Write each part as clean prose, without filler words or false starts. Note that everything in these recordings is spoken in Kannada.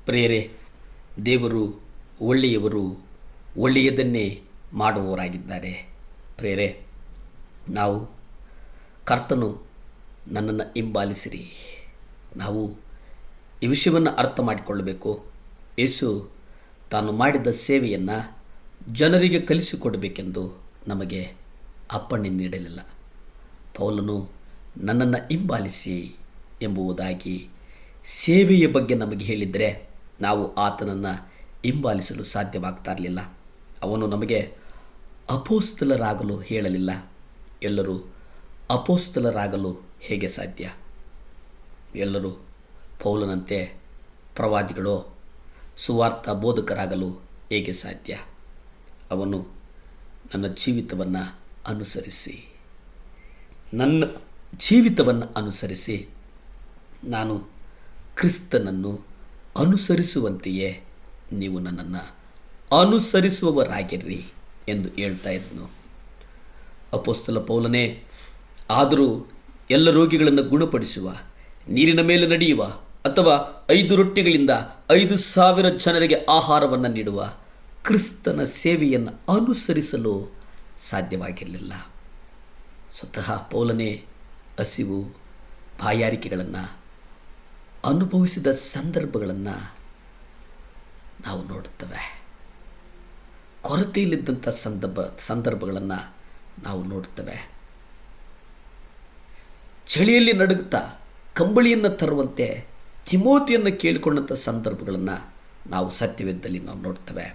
ಪ್ರಿಯರೇ, ದೇವರು ಒಳ್ಳೆಯವರು, ಒಳ್ಳೆಯದನ್ನೇ ಮಾಡುವವರಾಗಿದ್ದಾರೆ. ಪ್ರಿಯರೇ, ನಾವು ಕರ್ತನು ನನ್ನನ್ನು ಹಿಂಬಾಲಿಸಿರಿ, ನಾವು ಈ ವಿಷಯವನ್ನು ಅರ್ಥ ಮಾಡಿಕೊಳ್ಳಬೇಕು. ಯೇಸು ತಾನು ಮಾಡಿದ ಸೇವೆಯನ್ನು ಜನರಿಗೆ ಕಲಿಸಿಕೊಡಬೇಕೆಂದು ನಮಗೆ ಅಪ್ಪಣೆ ನೀಡಲಿಲ್ಲ. ಪೌಲನು ನನ್ನನ್ನು ಹಿಂಬಾಲಿಸಿ ಎಂಬುದಾಗಿ ಸೇವೆಯ ಬಗ್ಗೆ ನಮಗೆ ಹೇಳಿದರೆ ನಾವು ಆತನನ್ನು ಹಿಂಬಾಲಿಸಲು ಸಾಧ್ಯವಾಗ್ತಾ ಇರಲಿಲ್ಲ. ಅವನು ನಮಗೆ ಅಪೋಸ್ತಲರಾಗಲು ಹೇಳಲಿಲ್ಲ. ಎಲ್ಲರೂ ಅಪೋಸ್ತಲರಾಗಲು ಹೇಗೆ ಸಾಧ್ಯ? ಎಲ್ಲರೂ ಪೌಲನಂತೆ ಪ್ರವಾದಿಗಳು, ಸುವಾರ್ಥ ಬೋಧಕರಾಗಲು ಹೇಗೆ ಸಾಧ್ಯ? ಅವನು ನನ್ನ ಜೀವಿತವನ್ನು ಅನುಸರಿಸಿ ನಾನು ಕ್ರಿಸ್ತನನ್ನು ಅನುಸರಿಸುವಂತೆಯೇ ನೀವು ನನ್ನನ್ನು ಅನುಸರಿಸುವವರಾಗಿರ್ರಿ ಎಂದು ಹೇಳ್ತಾ ಇದ್ದನು. ಅಪೊಸ್ತಲ ಪೌಲನೇ ಆದರೂ ಎಲ್ಲ ರೋಗಿಗಳನ್ನು ಗುಣಪಡಿಸುವ, ನೀರಿನ ಮೇಲೆ ನಡೆಯುವ ಅಥವಾ 5 ರೊಟ್ಟಿಗಳಿಂದ 5,000 ಜನರಿಗೆ ಆಹಾರವನ್ನು ನೀಡುವ ಕ್ರಿಸ್ತನ ಸೇವೆಯನ್ನು ಅನುಸರಿಸಲು ಸಾಧ್ಯವಾಗಿರಲಿಲ್ಲ. ಸ್ವತಃ ಪೌಲನೇ ಹಸಿವು, ಬಾಯಾರಿಕೆಗಳನ್ನು ಅನುಭವಿಸಿದ ಸಂದರ್ಭಗಳನ್ನು ನಾವು ನೋಡುತ್ತೇವೆ. ಕೊರತೆಯಲ್ಲಿದ್ದಂಥ ಸಂದರ್ಭಗಳನ್ನು ನಾವು ನೋಡುತ್ತೇವೆ. ಚಳಿಯಲ್ಲಿ ನಡುಗುತ್ತಾ ಕಂಬಳಿಯನ್ನು ತರುವಂತೆ ತಿಮೋತಿಯನ್ನು ಕೇಳಿಕೊಂಡಂಥ ಸಂದರ್ಭಗಳನ್ನು ನಾವು ಸತ್ಯವೇದದಲ್ಲಿ ನಾವು ನೋಡ್ತೇವೆ.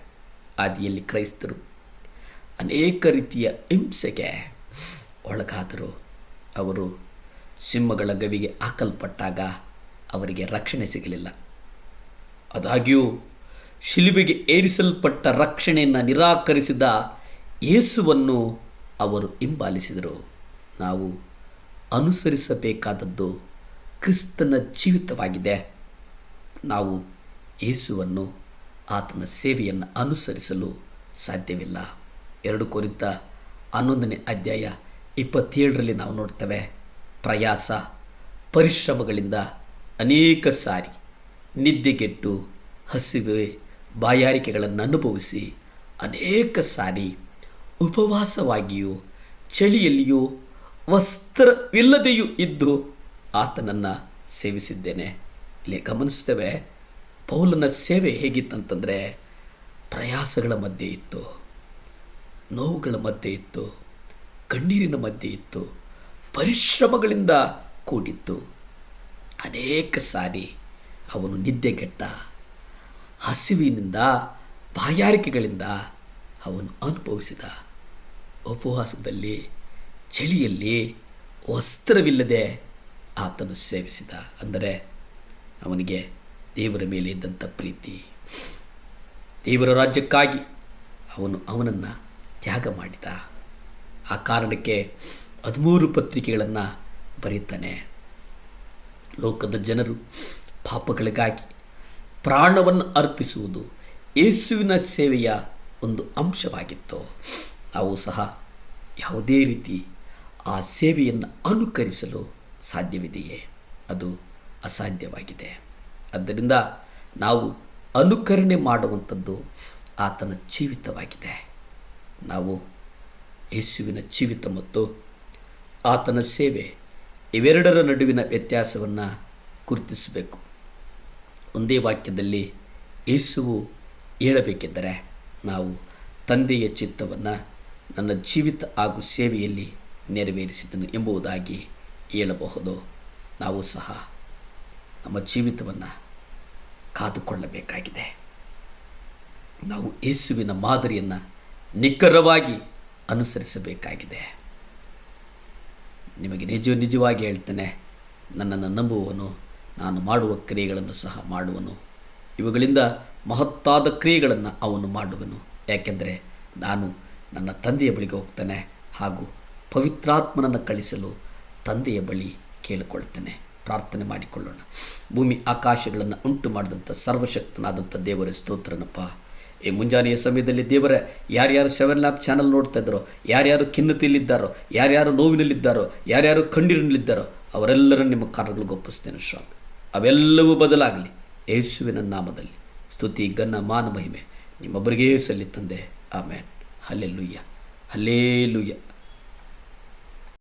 ಆದಿಯಲ್ಲಿ ಕ್ರೈಸ್ತರು ಅನೇಕ ರೀತಿಯ ಹಿಂಸೆಗೆ ಒಳಗಾದರು. ಅವರು ಸಿಂಹಗಳ ಗವಿಗೆ ಹಾಕಲ್ಪಟ್ಟಾಗ ಅವರಿಗೆ ರಕ್ಷಣೆ ಸಿಗಲಿಲ್ಲ. ಆದಾಗ್ಯೂ ಶಿಲುಬೆಗೆ ಏರಿಸಲ್ಪಟ್ಟ ರಕ್ಷಣೆಯನ್ನು ನಿರಾಕರಿಸಿದ ಯೇಸುವನ್ನು ಅವರು ಹಿಂಬಾಲಿಸಿದರು. ನಾವು ಅನುಸರಿಸಬೇಕಾದದ್ದು ಕ್ರಿಸ್ತನ ಜೀವಿತವಾಗಿದೆ. ನಾವು ಯೇಸುವನ್ನು, ಆತನ ಸೇವೆಯನ್ನು ಅನುಸರಿಸಲು ಸಾಧ್ಯವಿಲ್ಲ. 2 ಕೊರಿಂಥ 11ನೇ ಅಧ್ಯಾಯ 27ರಲ್ಲಿ ನಾವು ನೋಡ್ತೇವೆ. ಪ್ರಯಾಸ, ಪರಿಶ್ರಮಗಳಿಂದ ಅನೇಕ ಸಾರಿ ನಿದ್ದೆಗೆಟ್ಟು, ಹಸಿವೆ, ಬಾಯಾರಿಕೆಗಳನ್ನು ಅನುಭವಿಸಿ, ಅನೇಕ ಸಾರಿ ಉಪವಾಸವಾಗಿಯೂ ಚಳಿಯಲ್ಲಿಯೂ ವಸ್ತ್ರವಿಲ್ಲದೆಯೂ ಇದ್ದು ಆತನನ್ನು ಸೇವಿಸಿದ್ದೇನೆ. ಇಲ್ಲಿ ಗಮನಿಸ್ತೇವೆ, ಪೌಲನ ಸೇವೆ ಹೇಗಿತ್ತಂತಂದರೆ ಪ್ರಯಾಸಗಳ ಮಧ್ಯೆ ಇತ್ತು, ನೋವುಗಳ ಮಧ್ಯೆ ಇತ್ತು, ಕಣ್ಣೀರಿನ ಮಧ್ಯೆ ಇತ್ತು, ಪರಿಶ್ರಮಗಳಿಂದ ಕೂಡಿತ್ತು. ಅನೇಕ ಸಾರಿ ಅವನು ನಿದ್ದೆಗೆಟ್ಟ, ಹಸಿವಿನಿಂದ, ಬಾಯಾರಿಕೆಗಳಿಂದ ಅವನು ಅನುಭವಿಸಿದ. ಉಪವಾಸದಲ್ಲಿ, ಚಳಿಯಲ್ಲಿ, ವಸ್ತ್ರವಿಲ್ಲದೆ ಆತನು ಸೇವಿಸಿದ. ಅಂದರೆ ಅವನಿಗೆ ದೇವರ ಮೇಲೆ ಇದ್ದಂಥ ಪ್ರೀತಿ, ದೇವರ ರಾಜ್ಯಕ್ಕಾಗಿ ಅವನನ್ನು ತ್ಯಾಗ ಮಾಡಿದ. ಆ ಕಾರಣಕ್ಕೆ 13 ಪತ್ರಿಕೆಗಳನ್ನು ಬರೀತಾನೆ. ಲೋಕದ ಜನರು ಪಾಪಗಳಿಗಾಗಿ ಪ್ರಾಣವನ್ನು ಅರ್ಪಿಸುವುದು ಯೇಸುವಿನ ಸೇವೆಯ ಒಂದು ಅಂಶವಾಗಿತ್ತು. ನಾವು ಸಹ ಯಾವುದೇ ರೀತಿ ಆ ಸೇವೆಯನ್ನು ಅನುಕರಿಸಲು ಸಾಧ್ಯವಿದೆಯೇ? ಅದು ಅಸಾಧ್ಯವಾಗಿದೆ. ಆದ್ದರಿಂದ ನಾವು ಅನುಕರಣೆ ಮಾಡುವಂಥದ್ದು ಆತನ ಜೀವಿತವಾಗಿದೆ. ನಾವು ಯೇಸುವಿನ ಜೀವಿತ ಮತ್ತು ಆತನ ಸೇವೆ ಇವೆರಡರ ನಡುವಿನ ವ್ಯತ್ಯಾಸವನ್ನು ಗುರುತಿಸಬೇಕು. ಒಂದೇ ವಾಕ್ಯದಲ್ಲಿ ಯೇಸುವು ಹೇಳಬೇಕೆಂದರೆ ನಾವು ತಂದೆಯ ಚಿತ್ತವನ್ನು ನನ್ನ ಜೀವಿತ ಹಾಗೂ ಸೇವೆಯಲ್ಲಿ ನೆರವೇರಿಸಿದನು ಎಂಬುದಾಗಿ ಹೇಳಬಹುದು. ನಾವು ಸಹ ನಮ್ಮ ಜೀವಿತವನ್ನು ಕಾದುಕೊಳ್ಳಬೇಕಾಗಿದೆ. ನಾವು ಯೇಸುವಿನ ಮಾದರಿಯನ್ನು ನಿಖರವಾಗಿ ಅನುಸರಿಸಬೇಕಾಗಿದೆ. ನಿಮಗೆ ನಿಜವಾಗಿ ಹೇಳ್ತೇನೆ, ನನ್ನನ್ನು ನಂಬುವವನು ನಾನು ಮಾಡುವ ಕ್ರಿಯೆಗಳನ್ನು ಸಹ ಮಾಡುವನು, ಇವುಗಳಿಂದ ಮಹತ್ತಾದ ಕ್ರಿಯೆಗಳನ್ನು ಅವನು ಮಾಡುವನು. ಯಾಕೆಂದರೆ ನಾನು ನನ್ನ ತಂದೆಯ ಬಳಿಗೆ ಹೋಗ್ತೇನೆ ಹಾಗೂ ಪವಿತ್ರಾತ್ಮನನ್ನು ಕಳಿಸಲು ತಂದೆಯ ಬಳಿ ಕೇಳಿಕೊಳ್ತೇನೆ. ಪ್ರಾರ್ಥನೆ ಮಾಡಿಕೊಳ್ಳೋಣ. ಭೂಮಿ ಆಕಾಶಗಳನ್ನು ಉಂಟು ಮಾಡಿದಂಥ ಸರ್ವಶಕ್ತನಾದಂಥ ದೇವರ ಸ್ತೋತ್ರನಪ್ಪ. ಈ ಮುಂಜಾನೆಯ ಸಮಯದಲ್ಲಿ ದೇವರ ಯಾರ್ಯಾರು 7 ಲ್ಯಾಪ್ ಚಾನಲ್ ನೋಡ್ತಾ ಇದ್ದಾರೋ, ಯಾರ್ಯಾರು ಖಿನ್ನತೆಯಲ್ಲಿದ್ದಾರೋ, ಯಾರ್ಯಾರು ನೋವಿನಲ್ಲಿದ್ದಾರೋ, ಯಾರ್ಯಾರು ಕಣ್ಣೀರಿನಲ್ಲಿದ್ದಾರೋ ಅವರೆಲ್ಲರನ್ನು ನಿಮ್ಮ ಕಾರ್ಯಗಳಿಗೆ ಒಪ್ಪಿಸ್ತೇನೆ ಸ್ವಾಮಿ. ಅವೆಲ್ಲವೂ ಬದಲಾಗಲಿ ಯೇಸುವಿನ ನಾಮದಲ್ಲಿ. ಸ್ತುತಿ ಘನ ಮಾನ ಮಹಿಮೆ ನಿಮ್ಮೊಬ್ಬರಿಗೇ ಸಲ್ಲಿ ತಂದೆ. ಆಮೇನ್. ಹಲ್ಲೆಲೂಯ್ಯ, ಹಲ್ಲೇಲೂಯ್ಯ.